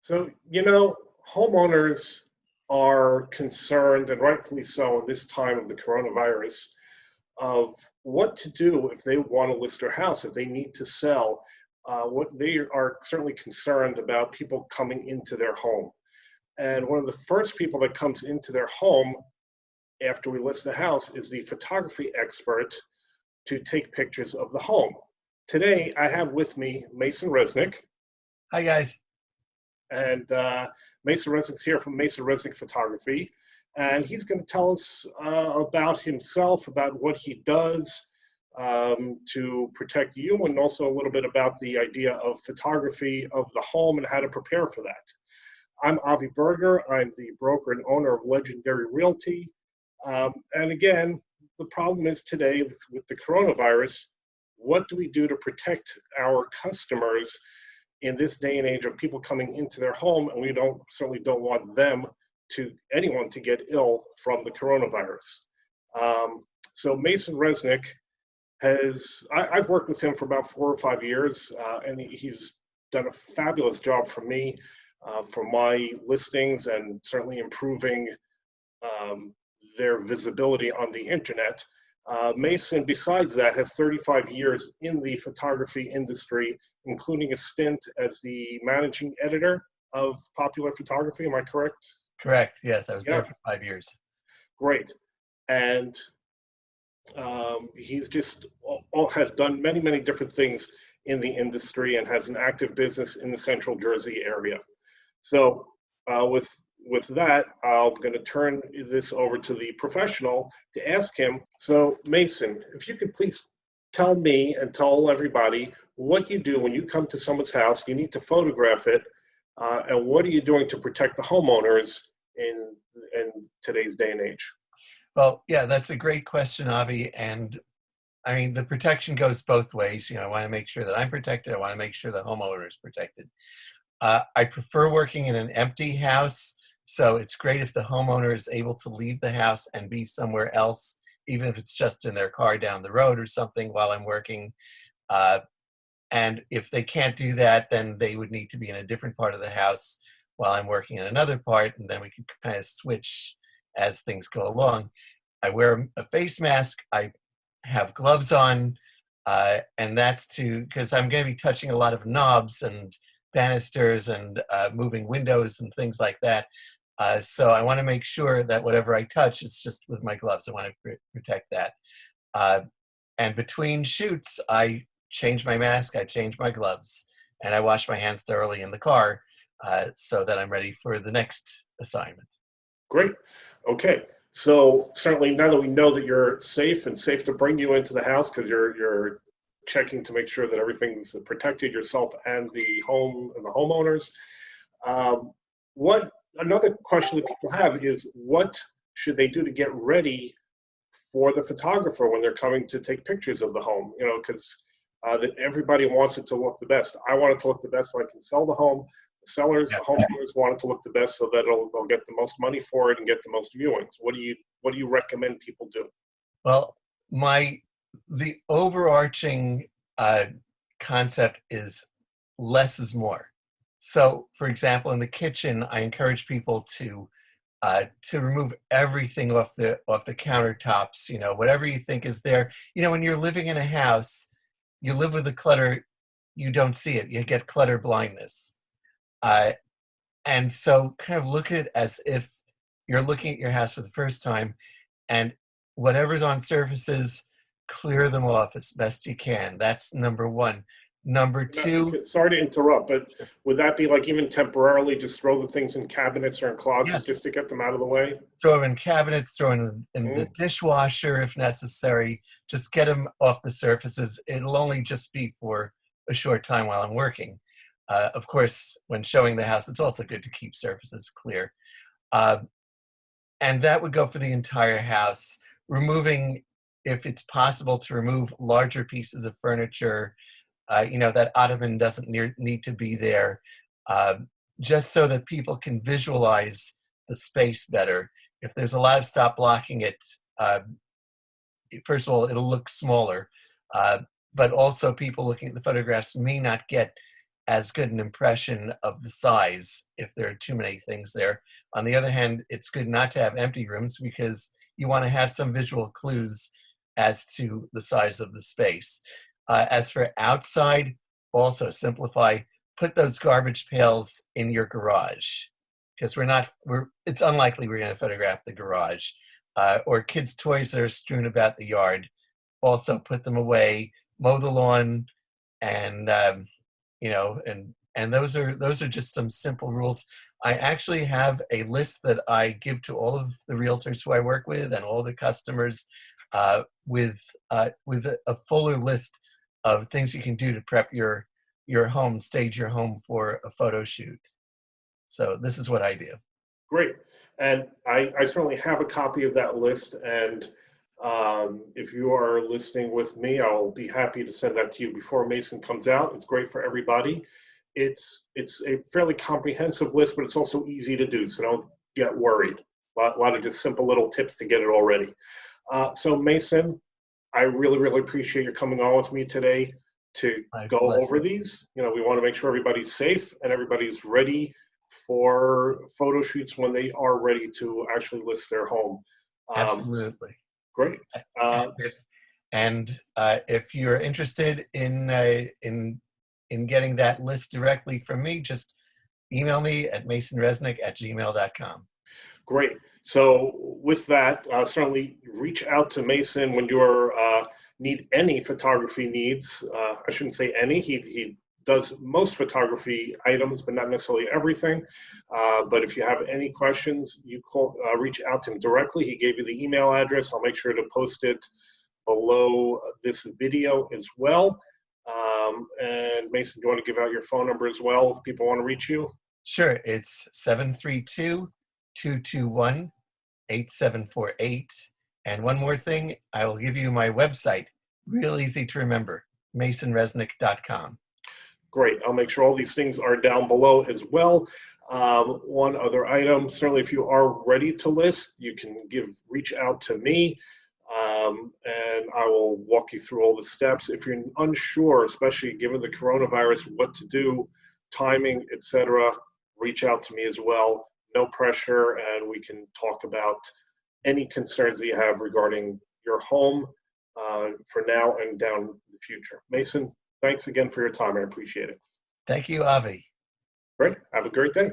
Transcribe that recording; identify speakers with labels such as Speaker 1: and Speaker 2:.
Speaker 1: So, homeowners are concerned, and rightfully so, in this time of the coronavirus, of what to do if they want to list their house, if they need to sell. What they are certainly concerned about people coming into their home. And one of the first people that comes into their home after we list the house is the photography expert to take pictures of the home. Today, I have with me Mason Resnick.
Speaker 2: Hi, guys.
Speaker 1: And Mason Resnick's here from Mason Resnick Photography. And he's going to tell us about himself, about what he does to protect you, and also a little bit about the idea of photography of the home and how to prepare for that. I'm Avi Berger. I'm the broker and owner of Legendary Realty. And again, the problem is today with the coronavirus, what do we do to protect our customers in this day and age of people coming into their home, and we certainly don't want anyone to get ill from the coronavirus. So Mason Resnick I've worked with him for about 4 or 5 years, and he's done a fabulous job for me, for my listings, and certainly improving their visibility on the internet. Mason, besides that, has 35 years in the photography industry, including a stint as the managing editor of Popular Photography. Am I correct?
Speaker 2: Correct. Yes, I was
Speaker 1: Yeah.
Speaker 2: there for 5 years.
Speaker 1: Great. And he's just has done many, many different things in the industry and has an active business in the Central Jersey area. So with that, I'm going to turn this over to the professional to ask him. So Mason, if you could please tell me and tell everybody what you do when you come to someone's house, you need to photograph it, and what are you doing to protect the homeowners in today's day and age?
Speaker 2: Well, yeah, that's a great question, Avi. And I mean, the protection goes both ways. I want to make sure that I'm protected. I want to make sure the homeowner is protected. I prefer working in an empty house. So it's great if the homeowner is able to leave the house and be somewhere else, even if it's just in their car down the road or something while I'm working. And if they can't do that, then they would need to be in a different part of the house while I'm working in another part, and then we can kind of switch as things go along. I wear a face mask. I have gloves on, and that's because I'm going to be touching a lot of knobs and banisters and moving windows and things like that. So I want to make sure that whatever I touch is just with my gloves. I want to protect that. And between shoots, I change my mask, I change my gloves, and I wash my hands thoroughly in the car so that I'm ready for the next assignment.
Speaker 1: Great. Okay. So certainly now that we know that you're safe and safe to bring you into the house, because you're checking to make sure that everything's protected, yourself and the home and the homeowners. What another question that people have is, what should they do to get ready for the photographer when they're coming to take pictures of the home? Because everybody wants it to look the best. I want it to look the best so I can sell the home. The sellers, the homeowners want it to look the best so that they'll get the most money for it and get the most viewings. What do you recommend people do?
Speaker 2: Well, the overarching concept is less is more. So, for example, in the kitchen, I encourage people to remove everything off the countertops. Whatever you think is there. When you're living in a house, you live with the clutter. You don't see it. You get clutter blindness. And so, kind of look at it as if you're looking at your house for the first time, and whatever's on surfaces, clear them off as best you can. That's number one. Number two.
Speaker 1: Sorry to interrupt, but would that be like even temporarily just throw the things in cabinets or in closets just to get them out of the way?
Speaker 2: Throw them in cabinets, throw them in the dishwasher if necessary. Just get them off the surfaces. It'll only just be for a short time while I'm working. Of course, when showing the house, it's also good to keep surfaces clear. And that would go for the entire house. Removing, if it's possible to remove larger pieces of furniture, that ottoman doesn't need to be there, just so that people can visualize the space better. If there's a lot of stuff blocking it, first of all, it'll look smaller, but also people looking at the photographs may not get as good an impression of the size if there are too many things there. On the other hand, it's good not to have empty rooms because you want to have some visual clues as to the size of the space. As for outside, also simplify, put those garbage pails in your garage because it's unlikely we're going to photograph the garage. Or kids' toys that are strewn about the yard, also put them away, mow the lawn, and and those are just some simple rules. I actually have a list that I give to all of the realtors who I work with and all the customers, with a fuller list of things you can do to prep your home, stage your home for a photo shoot. So this is what I do.
Speaker 1: Great. And I certainly have a copy of that list. And if you are listening with me, I'll be happy to send that to you before Mason comes out. It's great for everybody. It's a fairly comprehensive list, but it's also easy to do, so don't get worried. A lot of just simple little tips to get it all ready. So Mason, I really, really appreciate your coming on with me today to
Speaker 2: My
Speaker 1: go
Speaker 2: pleasure.
Speaker 1: over these. We want to make sure everybody's safe and everybody's ready for photo shoots when they are ready to actually list their home.
Speaker 2: Absolutely.
Speaker 1: Great.
Speaker 2: And if you're interested in getting that list directly from me, just email me at masonresnick@gmail.com.
Speaker 1: Great. So with that, certainly reach out to Mason when you need any photography needs. I shouldn't say any. He does most photography items, but not necessarily everything. But if you have any questions, you reach out to him directly. He gave you the email address. I'll make sure to post it below this video as well. And Mason, do you want to give out your phone number as well if people want to reach you?
Speaker 2: Sure. It's 732-221-8748. And one more thing, I will give you my website. Real easy to remember, masonresnick.com.
Speaker 1: Great. I'll make sure all these things are down below as well. One other item, certainly if you are ready to list, you can reach out to me, and I will walk you through all the steps. If you're unsure, especially given the coronavirus, what to do, timing, etc., reach out to me as well. No pressure, and we can talk about any concerns that you have regarding your home for now and down the future. Mason, thanks again for your time. I appreciate it.
Speaker 2: Thank you, Avi.
Speaker 1: Great. Have a great day.